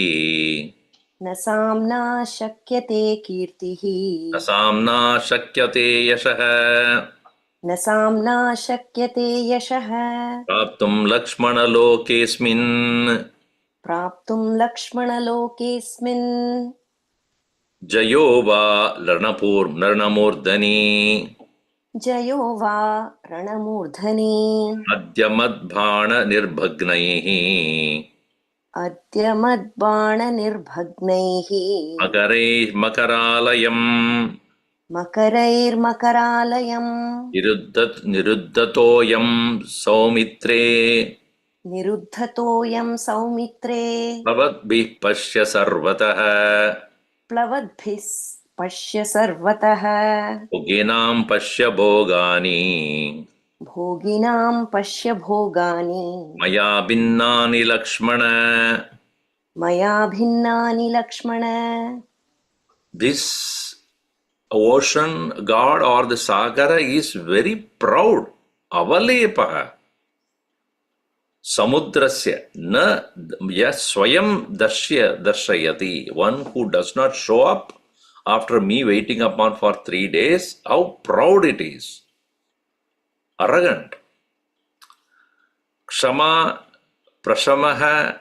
न साम्ना शक्यते कीर्तिः nasamna shakyate yashah न साम्ना शक्यते यशः praptum lakshmana lokesmin प्राप्तुम् लक्ष्मणलोकेऽस्मिन् jayo va narnamurdani जयो वा रणमूर्धनि adyamadbhana nirbhagnaihi अद्य मद्बाणनिर्भग्नैः makaralayam मकरैर्मकरालयम् niruddatoyam saumitre निरुद्धतोऽयं सौमित्रे भवद्भिः पश्य सर्वतः प्लवद्भिः पश्य सर्वतः भोगिनां पश्य भोगानि भोगिनां पश्य भोगानि मया भिन्नानि लक्ष्मण. मया भिन्नानि Lakshman. This ocean god or the Saagara is very proud. Avalepaha samudrasya na swayam darshayati. One who does not show up after me waiting upon for 3 days, how proud it is. Arrogant. Kshama prashamaha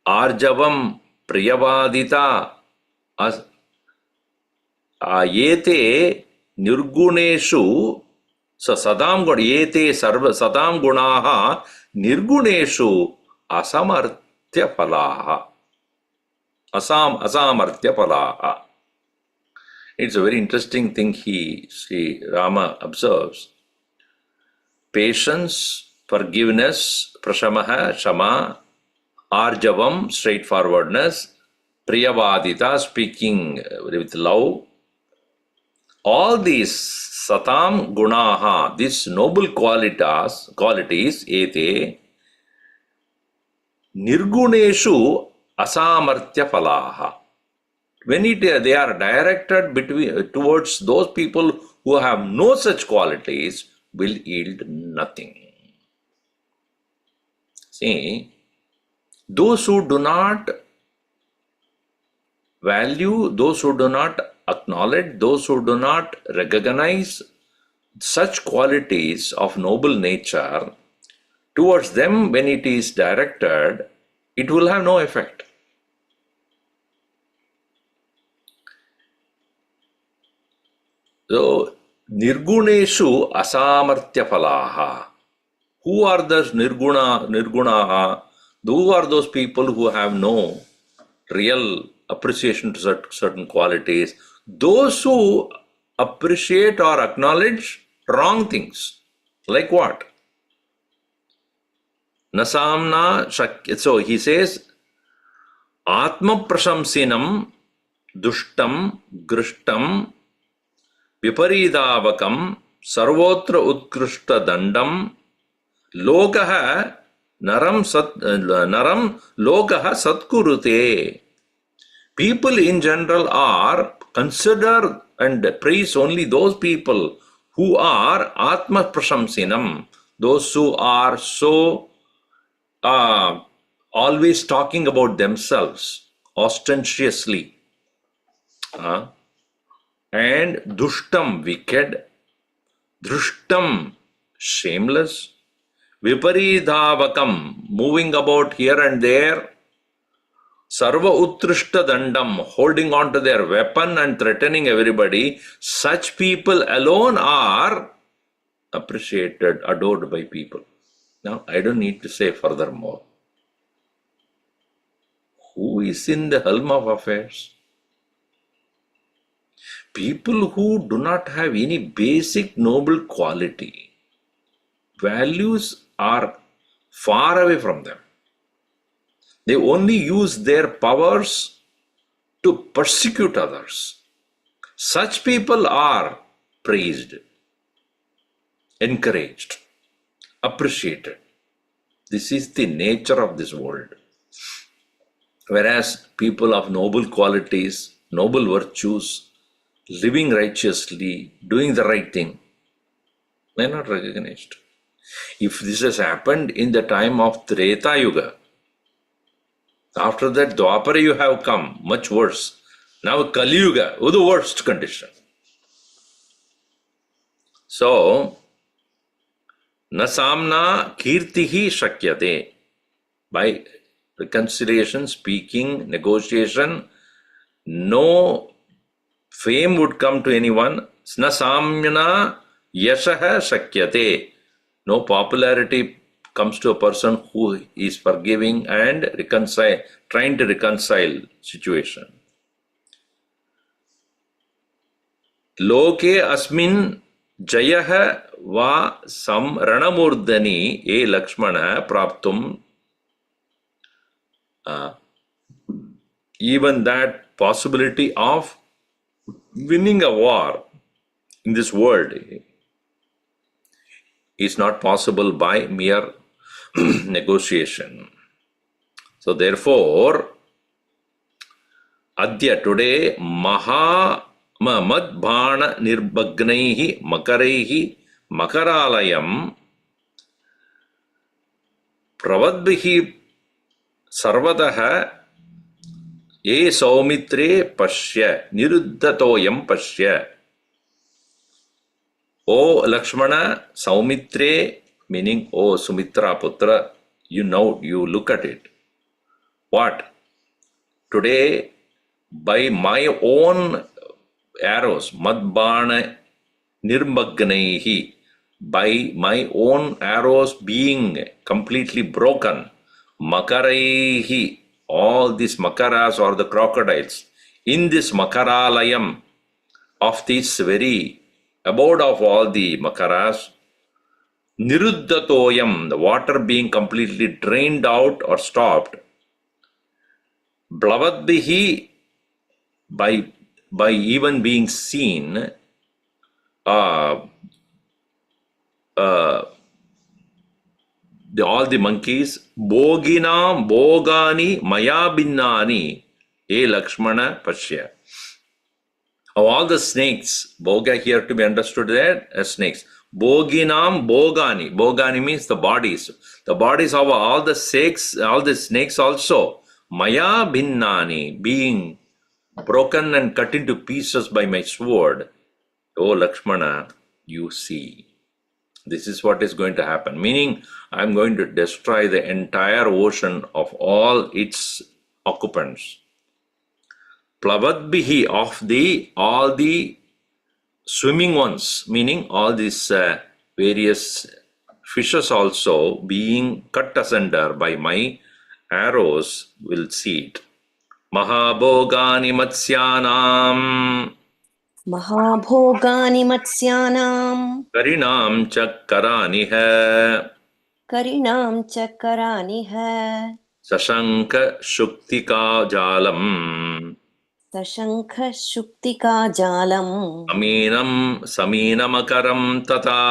arjavam priyavadita yete nirguneshu sadam yete sarva sadam gunaha nirguneshu asamartya phalaha. Asamartya phalaha. It's a very interesting thing Sri Rama observes. Patience, forgiveness, prashamaha, shama, arjavam, straightforwardness, priyavadita, speaking with love. All these satam gunaha, these noble qualities, ete, nirguneshu asamartya phalaha. When they are directed towards those people who have no such qualities, will yield nothing. See, those who do not value, those who do not acknowledge, those who do not recognize such qualities of noble nature, towards them when it is directed, it will have no effect. So, nirguneshu asamartya phalaha. Who are those nirgunaha? Who are those people who have no real appreciation to certain qualities? Those who appreciate or acknowledge wrong things. Like what? Nasamna shakya. So he says, Atma prashamsinam dushtam grishtam viparidavakam sarvotra utkrishta dandam lokaha naram lokaha satkurute. People in general are consider and praise only those people who are Atma Prashamsinam, those who are so always talking about themselves ostentatiously, and Dushtam, wicked, Drushtam, shameless, Viparidhavakam, moving about here and there, Sarva Utrishta Dandam, holding on to their weapon and threatening everybody. Such people alone are appreciated, adored by people. Now, I don't need to say furthermore. Who is in the helm of affairs? People who do not have any basic noble quality. Values are far away from them. They only use their powers to persecute others. Such people are praised, encouraged, appreciated. This is the nature of this world. Whereas people of noble qualities, noble virtues, living righteously, doing the right thing, they are not recognized. If this has happened in the time of Treta Yuga, after that, Dwapara you have come, much worse. Now Kali Yuga, the worst condition. So, Nasamna kirtihi shakyate. By reconciliation, speaking, negotiation, no fame would come to anyone. Nasamna yashaha shakyate. No popularity comes to a person who is forgiving and trying to reconcile situation. Loke asmin jayah va samranamurdani e Lakshmana praptum. Even that possibility of winning a war in this world is not possible by mere negotiation. So therefore, Adya, today, Madbhana Nirbagnaihi Makaraihi Makaralayam Pravadbihi Sarvataha Ye Saumitre Pashya Niruddhatoyam Pashya. O Lakshmana, Saumitre, meaning, O Sumitra Putra, you look at it. What? Today, by my own arrows, Madbana Nirmagnaihi, by my own arrows being completely broken, Makaraihi, all these Makaras or the crocodiles, in this Makaralayam of this very abode of all the Makaras, Niruddhatoyam, the water being completely drained out or stopped, Blavadbihi, by even being seen, all the monkeys, Boginam Bogani Maya Binnani, E Lakshmana Pashya. Of all the snakes, Boga here to be understood there as snakes. Boginam Bogani. Bogani means the bodies. The bodies of all the snakes also. Maya Binnani, being broken and cut into pieces by my sword. O Lakshmana, you see. This is what is going to happen. Meaning, I am going to destroy the entire ocean of all its occupants. Plavadbihi, of all the swimming ones, meaning all these various fishes also being cut asunder by my arrows, will see it. Mahabhogani Matsyanam. महाभोगानि मत्स्यानां करिणां च करानिह करिणां च करानिह सशङ्ख शुक्तिका जालम् सशङ्खशुक्तिकाजालम् अमीनं समीनमकरं तथा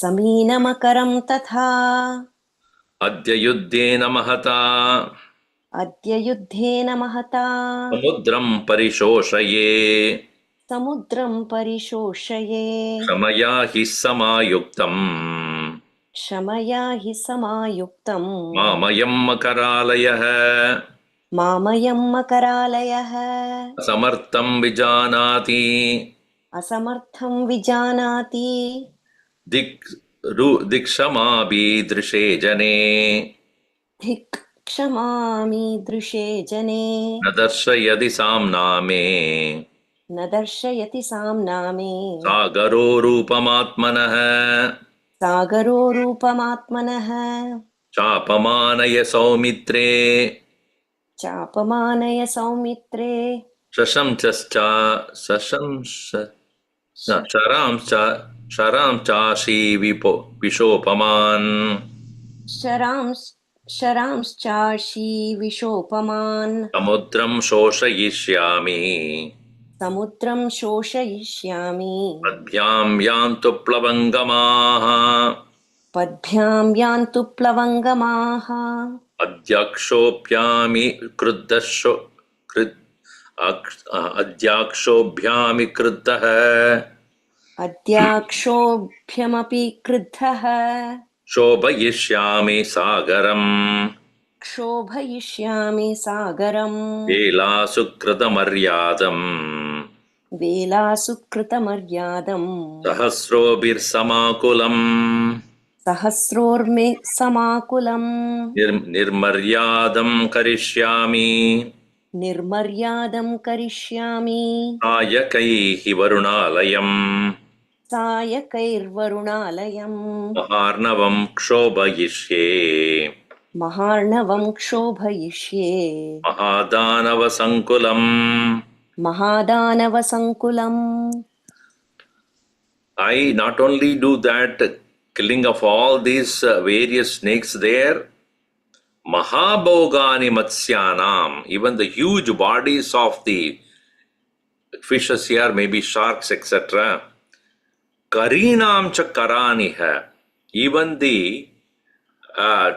समीनमकरं तथा अद्य युद्धेन महता अद्य युद्धेन महता समुद्रं परिशोषये समुद्रं परिशोषये क्षमया हि समायुक्तम् क्षमया हि समायुक्तम् मामयं मकरालयः मामयं मकरालयः समर्थं विजानाति असमर्थं विजानाति दिक्षमाभिदृशे जने धिक् क्षमामि दृशे जने न दर्शयति साम्नामे न दर्शयति साम्नामे सागरो रूपमात्मनः सागरो रूपमात्मनः चापमानय सौमित्रे चापमानय सौमित्रे शशंश्च शशंस शरांश्चाशी विशोपमान् शरांश्चाशीविशोपमान् समुद्रं शोषयिष्यामि समुद्रं शोषयिष्यामि पद्भ्यां यान्तु प्लवङ्गमाः पद्भ्यां यान्तु प्लवङ्गमाः अद्याक्षोभ्यामि क्रुद्धशो अद्याक्षोभ्यामि क्रुद्धः अद्याक्षोभ्यमपि क्रुद्धः शोभयिष्यामि सागरम् क्षोभयिष्यामि सागरम् वेलासुकृतमर्यादम् वेलासुकृतमर्यादम् सहस्रोभिर्समाकुलम् सहस्रोर्मि समाकुलम् निर्मर्यादं करिष्यामि निर्मर्यादं करिष्यामि नायकैः वरुणालयम् सायकैर्वरुणालयम् महार्णवं क्षोभयिष्ये महार्णवं क्षोभयिष्ये महादानवसङ्कुलम् महादानवसङ्कुलम् I not only do that killing of all these various snakes there, Mahabhogani Matsyanam, even the huge bodies of the fishes here, maybe sharks, etc. Karinam cha karaniha, even the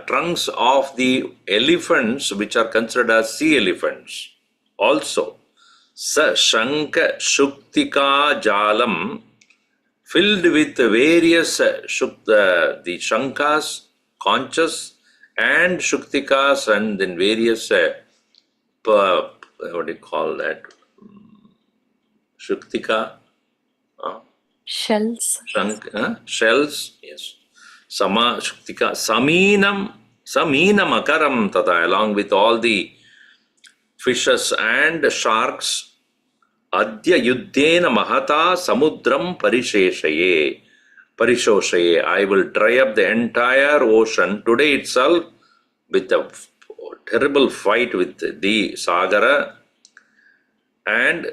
trunks of the elephants, which are considered as sea elephants, also. Sa Shanka Shuktika Jalam, filled with various the Shankas, conchs, and Shuktikas, and then various, what do you call that? Shuktika? shells Shells, yes. Sama Shuktika, Saminam Makaram Tata, along with all the fishes and sharks. Adya Yuddhena Mahata Samudram Parishoshaye. I will dry up the entire ocean today itself with a terrible fight with the Saagara, and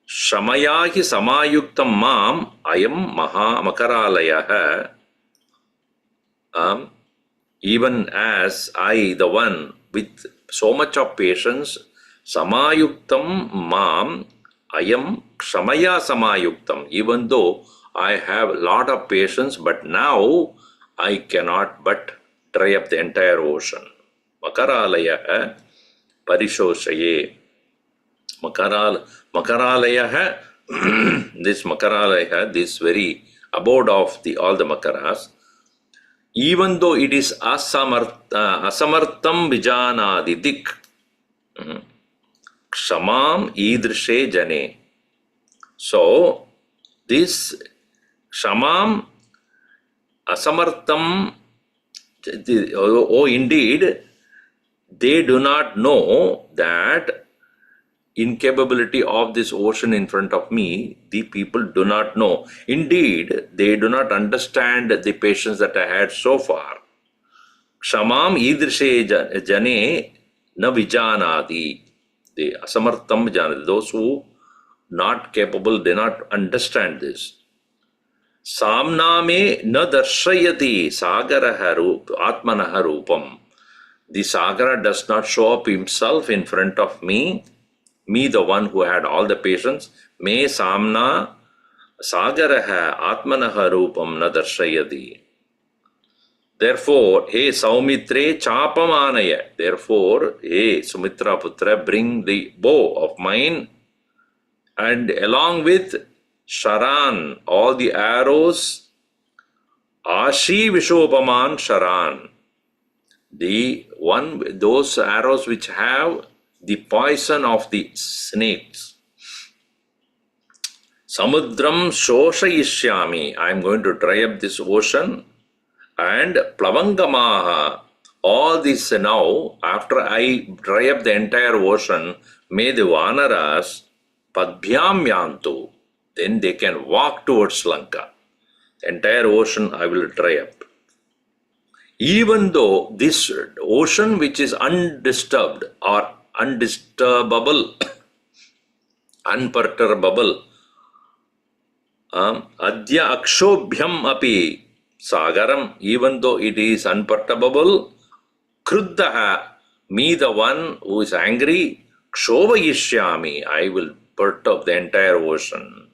Shamayahi Samayuktam Mam Ayam Maha Makaralaya. Even as I, the one with so much of patience, Samayuktam Mam Ayam Kshamaya Samayuktam, even though I have a lot of patience, but now I cannot but dry up the entire ocean. Makaralaya Parishoshaye. Makaralaya, this Makaralaya, this very abode of all the Makaras, even though it is asamartam vijanadi dik, kshamam idrishe jane. So, this kshamam asamartam, indeed, they do not know that incapability of this ocean in front of me. The people do not know. Indeed, they do not understand the patience that I had so far. Kshamam idrishe jane na vijanadi. The asamartam vijanadi. Those who not capable, they not understand this. Samname na darshayati sagaraha atmanaha rupam. The Sagara does not show up himself in front of me, the one who had all the patience. Me samna sagaraha atmanaha rupam na darshayati. Therefore, hey Saumitre chapamanaya. Therefore, hey Sumitra Putra, bring the bow of mine, and along with Sharan, all the arrows, Ashi Vishopaman Sharan. The one, those arrows which have the poison of the snakes. Samudram shoshayishyami. I am going to dry up this ocean. And plavangamaha. All this now, after I dry up the entire ocean, may the vanaras padbhyam yantu. Then they can walk towards Lanka. The entire ocean I will dry up. Even though this ocean which is undisturbed or undisturbable, unperturbable, adya akshobhyam api sagaram, even though it is unperturbable, kruddaha, me the one who is angry, kshobayishyami, I will perturb the entire ocean.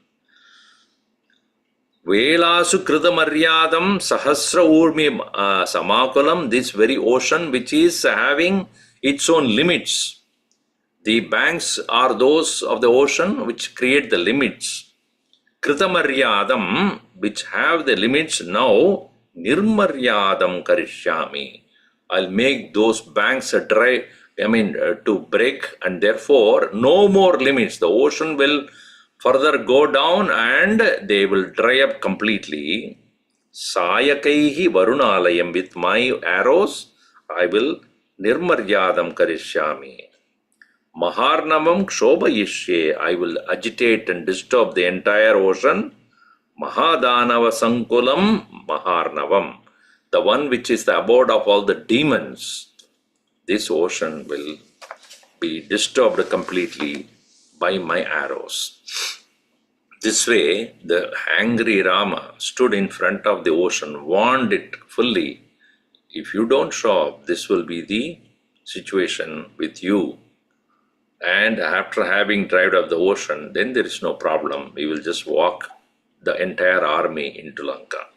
Velasu Krudamaryadam Sahasra Urmi Samakulam, this very ocean which is having its own limits. The banks are those of the ocean which create the limits. Krutamaryadam, which have the limits now, Nirmaryadam Karishyami. I'll make those banks dry, to break, and therefore no more limits. The ocean will further go down and they will dry up completely. Sayakaihi Varunalayam, with my arrows, I will Nirmaryadam Karishyami. Maharnavam Kshobayishye, I will agitate and disturb the entire ocean. Mahadanava Sankulam Maharnavam, the one which is the abode of all the demons. This ocean will be disturbed completely by my arrows. This way, the angry Rama stood in front of the ocean, warned it fully. If you don't show up, this will be the situation with you. And after having driven up the ocean, then there is no problem. We will just walk the entire army into Lanka.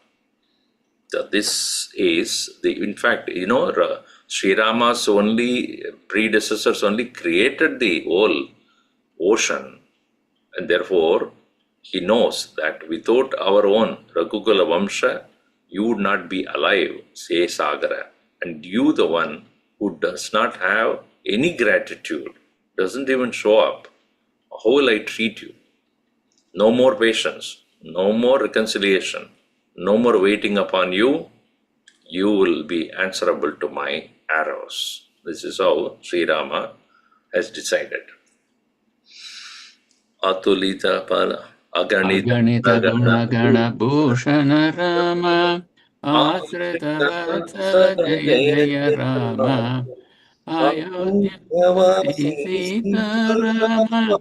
So this is in fact, Sri Rama's only predecessors only created the whole ocean, and therefore he knows that without our own Raghukula Vamsha, you would not be alive, say Sagara. And you, the one who does not have any gratitude, doesn't even show up, how will I treat you? No more patience, no more reconciliation, no more waiting upon you. You will be answerable to my arrows. This is how Sri Rama has decided. Atulita Pala Aganita Guna Bhushana Rama Asrita Vatsala Jaya Jaya Rama Ayodhyavasi Sita Rama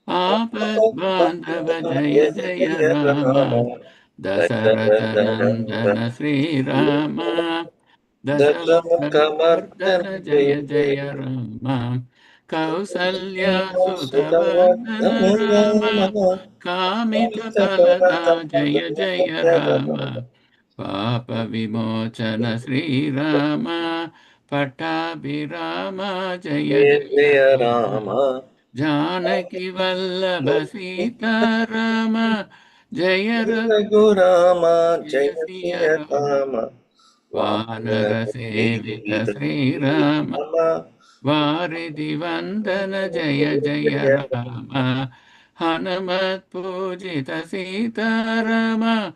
Apad Bandhava Jaya Jaya Rama Dasarata Nandana Sri Rama Dashamukhamardana Jaya Jaya Rama Kausalya Sutavardhana Rama Kamita Palada Jaya Jaya Rama Papa Vimochana Sri Rama Pattabhirama Jaya Jaya Rama Janaki Vallabha Sita Rama Jaya Rama Jaya Jaya Siya Jaya Rama Rama Vanara Sevita Sri Rama Varidi Vandana Jaya Jaya Rama Hanumat Pujita Sita Rama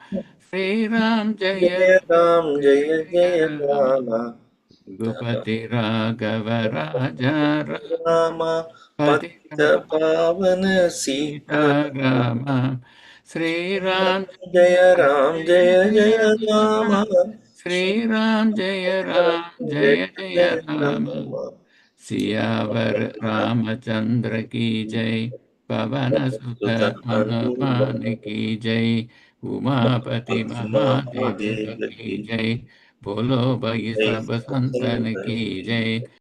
Sri Ram Jaya Jaya Ram Ram Jaya Jaya Jaya Jaya Rama Rama Gopati Raghava Raja Rama Rama Pati Patita Pavana Sita Sita Rama Sri Ram Jaya Ram Jaya Jaya Jaya Rama Rama Sri Ram Jaya Ram Jaya Jaya Jaya Jaya Rama Rama Siyavar Ramchandra की जय पवन सुत हनुमान की जय। उमापति महादेव की जय। बोलो भाई सब संतन की जय।